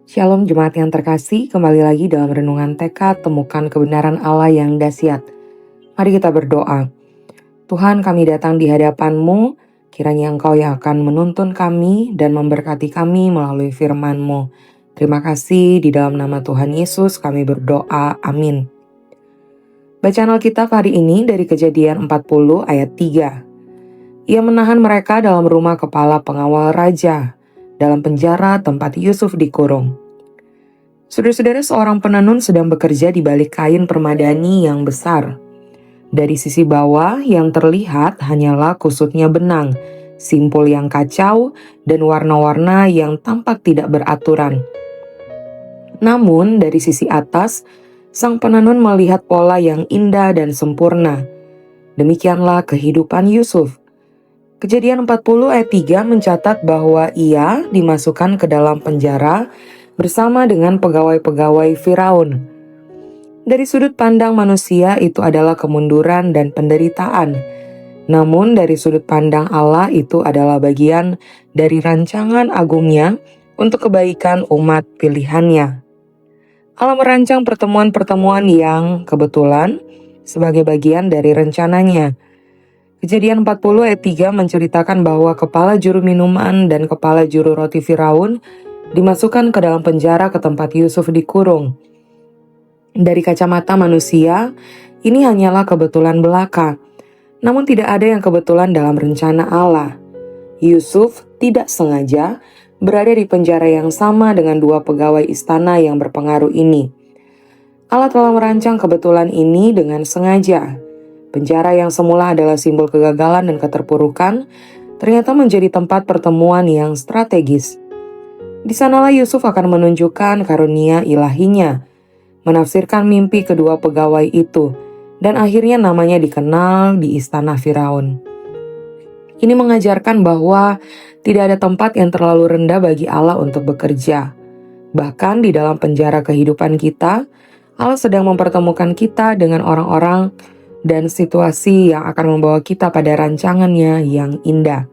Shalom jemaat yang terkasih, kembali lagi dalam renungan TK Temukan Kebenaran Allah yang dahsyat. Mari kita berdoa. Tuhan, kami datang di hadapan-Mu, kiranya Engkau yang akan menuntun kami dan memberkati kami melalui firman-Mu. Terima kasih, di dalam nama Tuhan Yesus kami berdoa, amin. Bacaan Alkitab hari ini dari Kejadian 40 ayat 3. Ia menahan mereka dalam rumah kepala pengawal raja, dalam penjara tempat Yusuf dikurung. Saudara-saudara, seorang penenun sedang bekerja di balik kain permadani yang besar. Dari sisi bawah yang terlihat hanyalah kusutnya benang, simpul yang kacau, dan warna-warna yang tampak tidak beraturan. Namun dari sisi atas, sang penenun melihat pola yang indah dan sempurna. Demikianlah kehidupan Yusuf. Kejadian 40 ayat 3 mencatat bahwa ia dimasukkan ke dalam penjara bersama dengan pegawai-pegawai Firaun. Dari sudut pandang manusia itu adalah kemunduran dan penderitaan. Namun dari sudut pandang Allah itu adalah bagian dari rancangan agungnya untuk kebaikan umat pilihannya. Allah merancang pertemuan-pertemuan yang kebetulan sebagai bagian dari rencananya. Kejadian 40 ayat 3 menceritakan bahwa kepala juru minuman dan kepala juru roti Firaun dimasukkan ke dalam penjara ke tempat Yusuf dikurung. Dari kacamata manusia, ini hanyalah kebetulan belaka. Namun tidak ada yang kebetulan dalam rencana Allah. Yusuf tidak sengaja berada di penjara yang sama dengan dua pegawai istana yang berpengaruh ini. Allah telah merancang kebetulan ini dengan sengaja. Penjara yang semula adalah simbol kegagalan dan keterpurukan, ternyata menjadi tempat pertemuan yang strategis. Di sanalah Yusuf akan menunjukkan karunia ilahinya, menafsirkan mimpi kedua pegawai itu, dan akhirnya namanya dikenal di istana Firaun. Ini mengajarkan bahwa tidak ada tempat yang terlalu rendah bagi Allah untuk bekerja. Bahkan di dalam penjara kehidupan kita, Allah sedang mempertemukan kita dengan orang-orang dan situasi yang akan membawa kita pada rancangannya yang indah.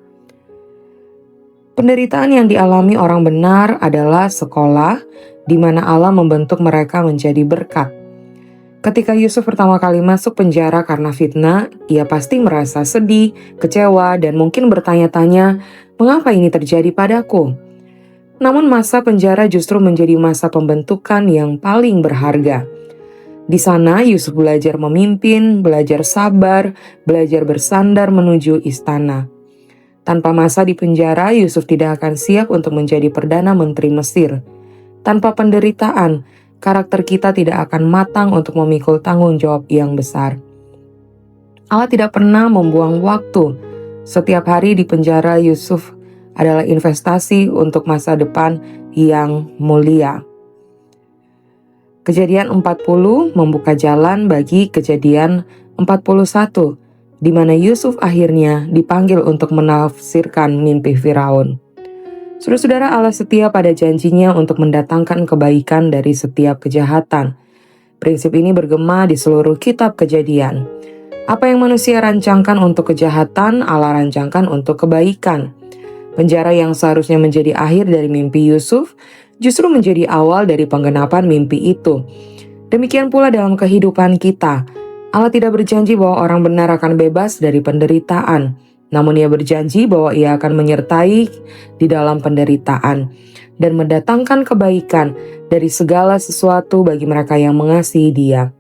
Penderitaan yang dialami orang benar adalah sekolah di mana Allah membentuk mereka menjadi berkat. Ketika Yusuf pertama kali masuk penjara karena fitnah, ia pasti merasa sedih, kecewa, dan mungkin bertanya-tanya, mengapa ini terjadi padaku? Namun masa penjara justru menjadi masa pembentukan yang paling berharga. Di sana Yusuf belajar memimpin, belajar sabar, belajar bersandar menuju istana. Tanpa masa di penjara, Yusuf tidak akan siap untuk menjadi Perdana Menteri Mesir. Tanpa penderitaan, karakter kita tidak akan matang untuk memikul tanggung jawab yang besar. Allah tidak pernah membuang waktu. Setiap hari di penjara Yusuf adalah investasi untuk masa depan yang mulia. Kejadian 40 membuka jalan bagi Kejadian 41, di mana Yusuf akhirnya dipanggil untuk menafsirkan mimpi Firaun. Saudara-saudara, Allah setia pada janjinya untuk mendatangkan kebaikan dari setiap kejahatan. Prinsip ini bergema di seluruh kitab Kejadian. Apa yang manusia rancangkan untuk kejahatan, Allah rancangkan untuk kebaikan. Penjara yang seharusnya menjadi akhir dari mimpi Yusuf, justru menjadi awal dari penggenapan mimpi itu. Demikian pula dalam kehidupan kita. Allah tidak berjanji bahwa orang benar akan bebas dari penderitaan, namun Ia berjanji bahwa Ia akan menyertai di dalam penderitaan dan mendatangkan kebaikan dari segala sesuatu bagi mereka yang mengasihi Dia.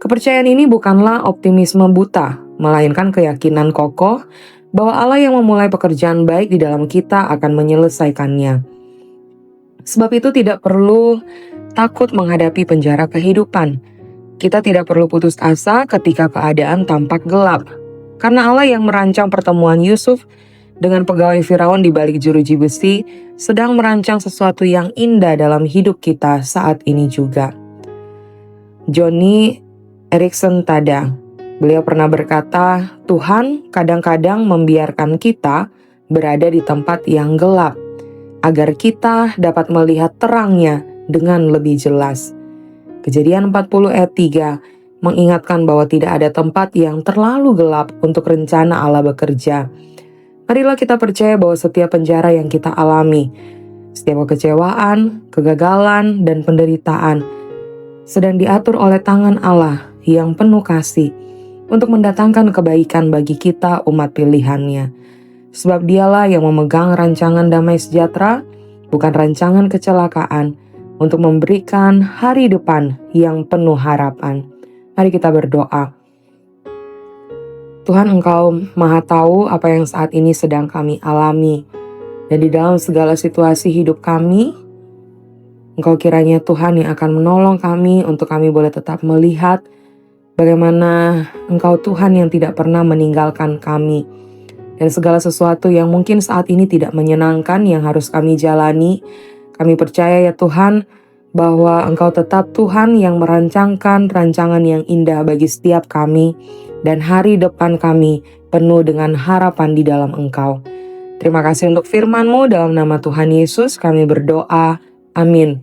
Kepercayaan ini bukanlah optimisme buta, melainkan keyakinan kokoh bahwa Allah yang memulai pekerjaan baik di dalam kita akan menyelesaikannya. Sebab itu tidak perlu takut menghadapi penjara kehidupan. Kita tidak perlu putus asa ketika keadaan tampak gelap. Karena Allah yang merancang pertemuan Yusuf dengan pegawai Firaun di balik jeruji besi sedang merancang sesuatu yang indah dalam hidup kita saat ini juga. Joni Eareckson Tada, beliau pernah berkata, Tuhan kadang-kadang membiarkan kita berada di tempat yang gelap, agar kita dapat melihat terangnya dengan lebih jelas. Kejadian 40 ayat 3 mengingatkan bahwa tidak ada tempat yang terlalu gelap untuk rencana Allah bekerja. Marilah kita percaya bahwa setiap penjara yang kita alami, Setiap kekecewaan, kegagalan, dan penderitaan sedang diatur oleh tangan Allah yang penuh kasih untuk mendatangkan kebaikan bagi kita umat pilihannya. Sebab dialah yang memegang rancangan damai sejahtera, bukan rancangan kecelakaan, untuk memberikan hari depan yang penuh harapan. Mari kita berdoa. Tuhan, Engkau Maha Tahu apa yang saat ini sedang kami alami. Dan di dalam segala situasi hidup kami, Engkau kiranya Tuhan yang akan menolong kami untuk kami boleh tetap melihat bagaimana Engkau Tuhan yang tidak pernah meninggalkan kami. Dan segala sesuatu yang mungkin saat ini tidak menyenangkan yang harus kami jalani, kami percaya ya Tuhan bahwa Engkau tetap Tuhan yang merancangkan rancangan yang indah bagi setiap kami. Dan hari depan kami penuh dengan harapan di dalam Engkau. Terima kasih untuk firman-Mu, dalam nama Tuhan Yesus kami berdoa. Amin.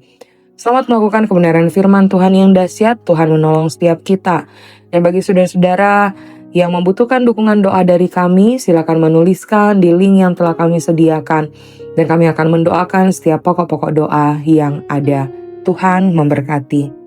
Selamat melakukan kebenaran firman Tuhan yang dahsyat. Tuhan menolong setiap kita. Dan bagi saudara-saudara yang membutuhkan dukungan doa dari kami, silakan menuliskan di link yang telah kami sediakan. Dan kami akan mendoakan setiap pokok-pokok doa yang ada. Tuhan memberkati.